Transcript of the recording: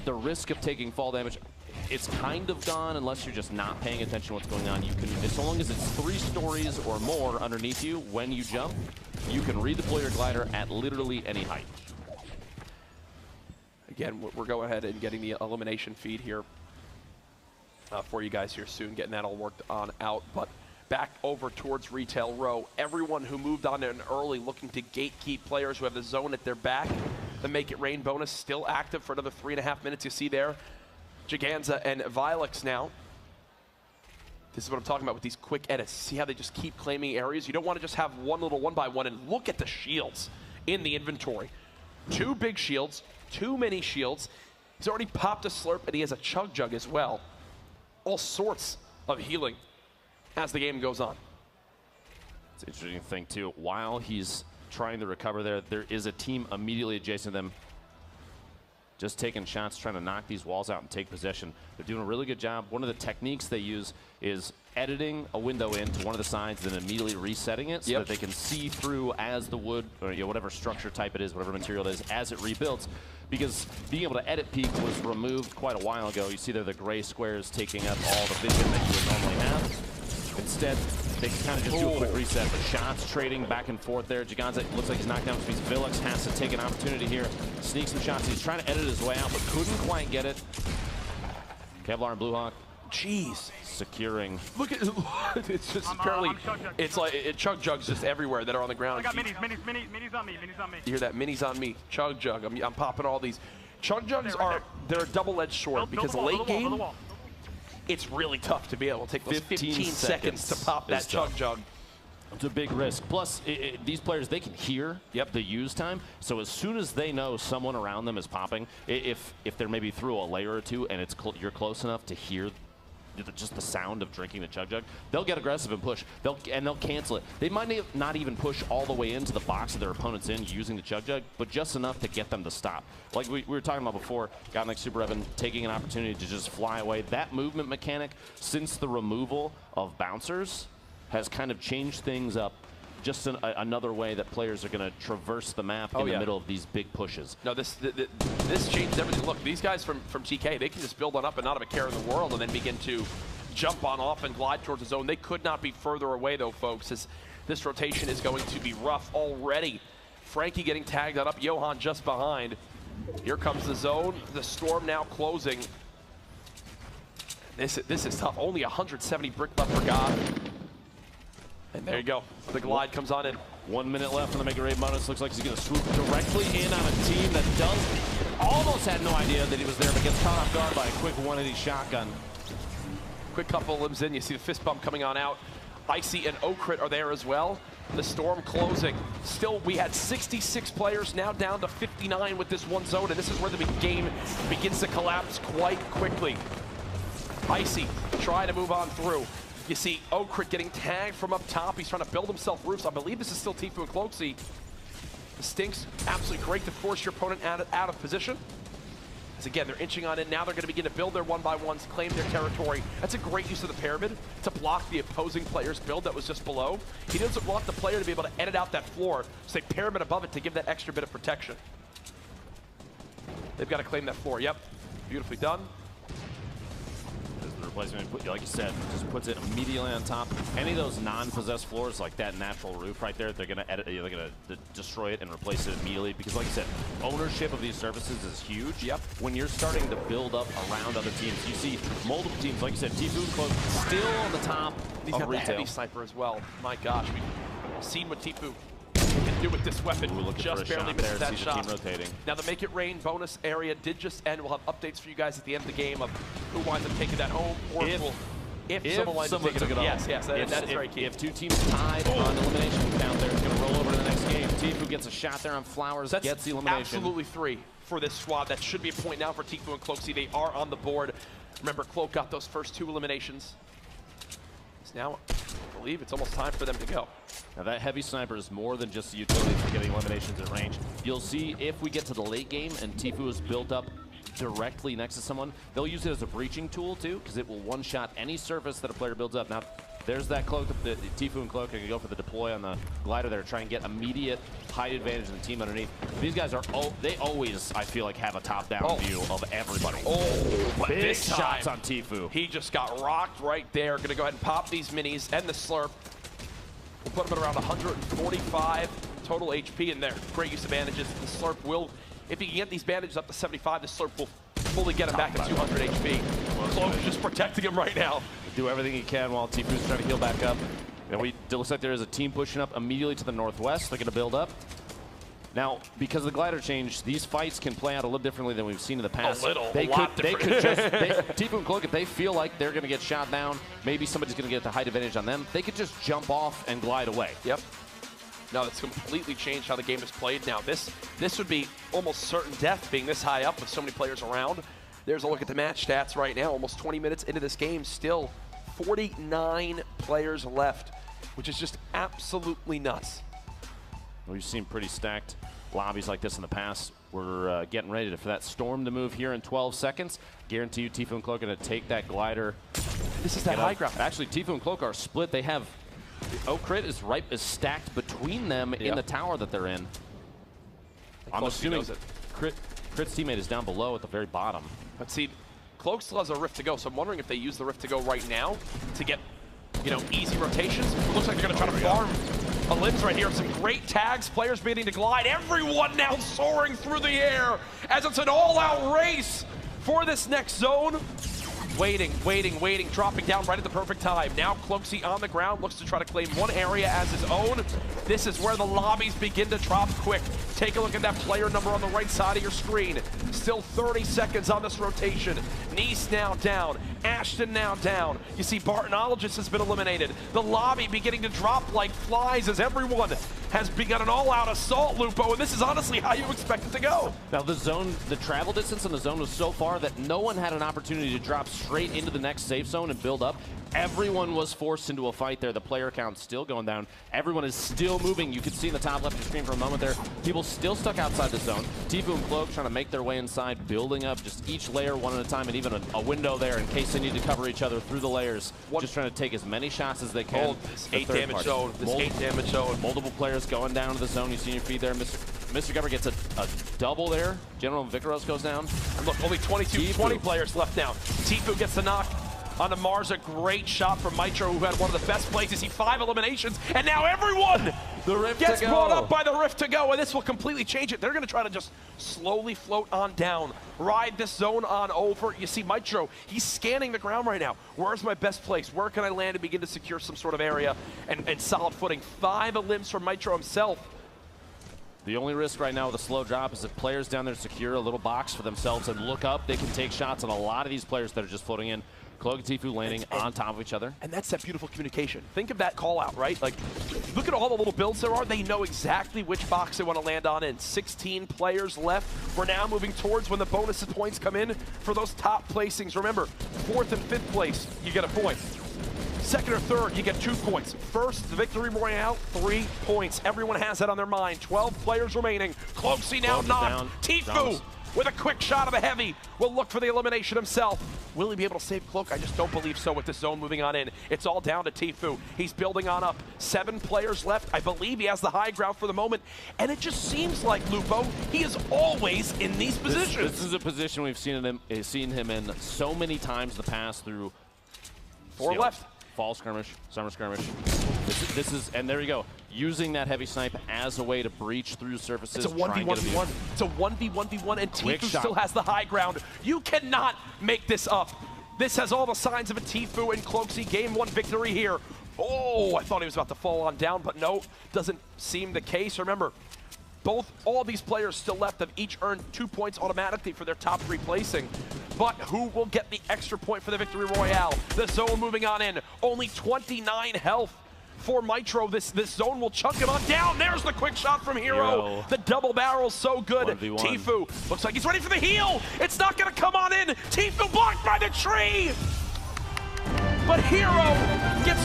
the risk of taking fall damage, it's kind of gone unless you're just not paying attention to what's going on. You can, as long as it's 3 stories or more underneath you when you jump, you can redeploy your glider at literally any height. Again, we're going ahead and getting the elimination feed here for you guys here soon, getting that all worked on out. But back over towards Retail Row, everyone who moved on in early looking to gatekeep players who have the zone at their back. The Make It Rain bonus still active for another 3.5 minutes. You see there, Giganza and Vilex now. This is what I'm talking about with these quick edits. See how they just keep claiming areas? You don't want to just have one little 1x1, and look at the shields in the inventory. 2 big shields, too many shields. He's already popped a slurp, and he has a chug jug as well. All sorts of healing as the game goes on. It's an interesting thing too. While he's trying to recover there, there is a team immediately adjacent to them just taking shots, trying to knock these walls out and take possession. They're doing a really good job. One of the techniques they use is editing a window into one of the sides and then immediately resetting it so that they can see through as the wood, or whatever structure type it is, whatever material it is, as it rebuilds. Because being able to edit peak was removed quite a while ago. You see there the gray squares taking up all the vision that you would normally have. Instead, they can kind of just do a quick reset. The shots trading back and forth there. Giganza looks like he's knocked down for these. Vilex has to take an opportunity here. Sneak some shots. He's trying to edit his way out, but couldn't quite get it. Kevlar and Bluehawk. Jeez. Securing. Look at it's just apparently it's like chug jugs just everywhere that are on the ground. I got minis on me. You hear that? Minis on me. Chug jug. I'm popping all these. Chug jugs they're a double-edged sword because late game it's really tough to be able to take those 15 seconds to pop that chug jug. It's a big risk. Plus, these players, they can hear the use time. So as soon as they know someone around them is popping, if they're maybe through a layer or two and you're close enough to hear just the sound of drinking the chug jug, they'll get aggressive and push. They'll cancel it. They might not even push all the way into the box of their opponent's in using the chug jug, but just enough to get them to stop. Like we were talking about before, guy like Super Evan taking an opportunity to just fly away. That movement mechanic, since the removal of bouncers, has kind of changed things up. Just another way that players are going to traverse the map in the middle of these big pushes. No, this changed everything. Look, these guys from TK, they can just build on up and not have a care in the world and then begin to jump on off and glide towards the zone. They could not be further away, though, folks, as this rotation is going to be rough already. Frankie getting tagged on up, Johan just behind. Here comes the zone. The storm now closing. This is tough. Only 170 brick left for God. And there you go. The glide comes on in. 1 minute left on the Make It Rain bonus. Looks like he's going to swoop directly in on a team that almost had no idea that he was there, but gets caught off guard by a quick 180 shotgun. Quick couple of limbs in. You see the fist bump coming on out. Icy and Okrit are there as well. The storm closing. Still, we had 66 players, now down to 59 with this one zone, and this is where the game begins to collapse quite quickly. Icy trying to move on through. You see Okrit getting tagged from up top. He's trying to build himself roofs. I believe this is still Tiefu and Cloaksy. The stinks, absolutely great to force your opponent out of position. As again, they're inching on in. Now they're going to begin to build their 1x1s, claim their territory. That's a great use of the pyramid to block the opposing player's build that was just below. He doesn't want the player to be able to edit out that floor, so they pyramid above it to give that extra bit of protection. They've got to claim that floor. Yep, beautifully done. Replacement, like you said, just puts it immediately on top. Any of those non-possessed floors, like that natural roof right there, they're gonna edit, they're gonna destroy it and replace it immediately. Because, like I said, ownership of these services is huge. Yep. When you're starting to build up around other teams, you see multiple teams, like you said, Tiefu and Cloak still on the top. He's got the heavy sniper as well. My gosh, we've seen what Tiefu can do with this weapon. Just barely missed that shot. Now the Make It Rain bonus area did just end. We'll have updates for you guys at the end of the game of who winds up taking that home, or if someone winds up taking it home. Yes, that is very key. If two teams tied on elimination count, they're going to roll over to the next game. Tiefu gets a shot there on Flowers, gets the elimination. Absolutely 3 for this squad. That should be a point now for Tiefu and Cloaksy. They are on the board. Remember, Cloak got those first 2 eliminations. Now, I believe it's almost time for them to go. Now that heavy sniper is more than just the utility for getting eliminations at range. You'll see if we get to the late game and Tiefu is built up directly next to someone, they'll use it as a breaching tool too, because it will one-shot any surface that a player builds up. Now, There's that cloak. Tiefu and Cloak are going to go for the deploy on the glider there, try and get immediate height advantage of the team underneath. These guys are, they always, I feel like, have a top-down view of everybody. But big this shots time, on Tiefu. He just got rocked right there. Going to go ahead and pop these minis and the slurp. We'll put him at around 145 total HP in there. Great use of bandages. The slurp will, if he can get these bandages up to 75, the slurp will fully get him back at 200 HP. Cloak's just protecting him right now. Do everything he can while Tiefu's trying to heal back up. And it looks like there is a team pushing up immediately to the northwest. They're going to build up. Now, because of the glider change, these fights can play out a little differently than we've seen in the past. A lot different. Tiefu and Cloak, if they feel like they're going to get shot down, maybe somebody's going to get the height advantage on them, they could just jump off and glide away. Yep. No, that's completely changed how the game is played now. This would be almost certain death being this high up with so many players around. There's a look at the match stats right now. Almost 20 minutes into this game, still 49 players left, which is just absolutely nuts. We've seen pretty stacked lobbies like this in the past. We're getting ready for that storm to move here in 12 seconds. Guarantee you Tiefu and Cloak are going to take that glider. This is that high ground. Actually, Tiefu and Cloak are split. They have Crit is stacked between them in the tower that they're in. I'm assuming Crit's teammate is down below at the very bottom. But see, Cloak still has a rift to go, so I'm wondering if they use the rift to go right now to get, you know, easy rotations. It looks like they're going to try to farm a limbs right here. Some great tags, players beginning to glide. Everyone now soaring through the air as it's an all-out race for this next zone. Waiting, dropping down right at the perfect time. Now Cloaksy on the ground, looks to try to claim one area as his own. This is where the lobbies begin to drop quick. Take a look at that player number on the right side of your screen. Still 30 seconds on this rotation. Nice now down, Ashton now down. You see Bartonologist has been eliminated. The lobby beginning to drop like flies as everyone has begun an all-out assault, Lupo, and this is honestly how you expect it to go. Now the zone, the travel distance in the zone was so far that no one had an opportunity to drop straight into the next safe zone and build up. Everyone was forced into a fight there. The player count's still going down. Everyone is still moving. You can see in the top left of the screen for a moment there, people still stuck outside the zone. Tiefu and Cloak trying to make their way inside, building up just each layer one at a time, and even a window there in case they need to cover each other through the layers. Just trying to take as many shots as they can. This 8 damage zone. This 8 damage zone. Multiple players going down to the zone. You see in your feed there. Mr. Gubber gets a double there. General Vicaros goes down. And look, only 20 players left now. Tiefu gets the knock onto Mars. A great shot from Mitro, who had one of the best plays. You see 5 eliminations, and now everyone gets brought up by the rift to go, and this will completely change it. They're going to try to just slowly float on down, ride this zone on over. You see Mitro, he's scanning the ground right now. Where's my best place? Where can I land and begin to secure some sort of area and solid footing? 5 elims from Mitro himself. The only risk right now with a slow drop is if players down there secure a little box for themselves and look up, they can take shots on a lot of these players that are just floating in. Cloak and Tiefu landing on top of each other. And that's that beautiful communication. Think of that call out, right? Like, look at all the little builds there are. They know exactly which box they want to land on in. 16 players left. We're now moving towards when the bonus points come in for those top placings. Remember, 4th and 5th place, you get a point. 2nd or 3rd, you get 2 points. First, the Victory Royale, 3 points. Everyone has that on their mind. 12 players remaining. Cloaksy now knocked. Tiefu with a quick shot of a heavy will look for the elimination himself. Will he be able to save Cloak? I just don't believe so with this zone moving on in. It's all down to Tiefu. He's building on up. 7 players left. I believe he has the high ground for the moment. And it just seems like, Lupo, he is always in these positions. This is a position we've seen him in so many times in the past through 4 left. Fall skirmish, summer skirmish. This is, and there you go, using that heavy snipe as a way to breach through surfaces. It's a 1v1v1. It's a 1v1v1, and Tiefu still has the high ground. You cannot make this up. This has all the signs of a Tiefu and Cloaksy Game 1 victory here. Oh, I thought he was about to fall on down, but no, doesn't seem the case. Remember, all these players still left have each earned 2 points automatically for their top 3 placing. But who will get the extra point for the Victory Royale? The zone moving on in. Only 29 health for Mitro. This zone will chunk him on down. There's the quick shot from Hero. The double barrel's so good. 1v1. Tiefu looks like he's ready for the heal. It's not going to come on in. Tiefu blocked by the tree. But Hero gets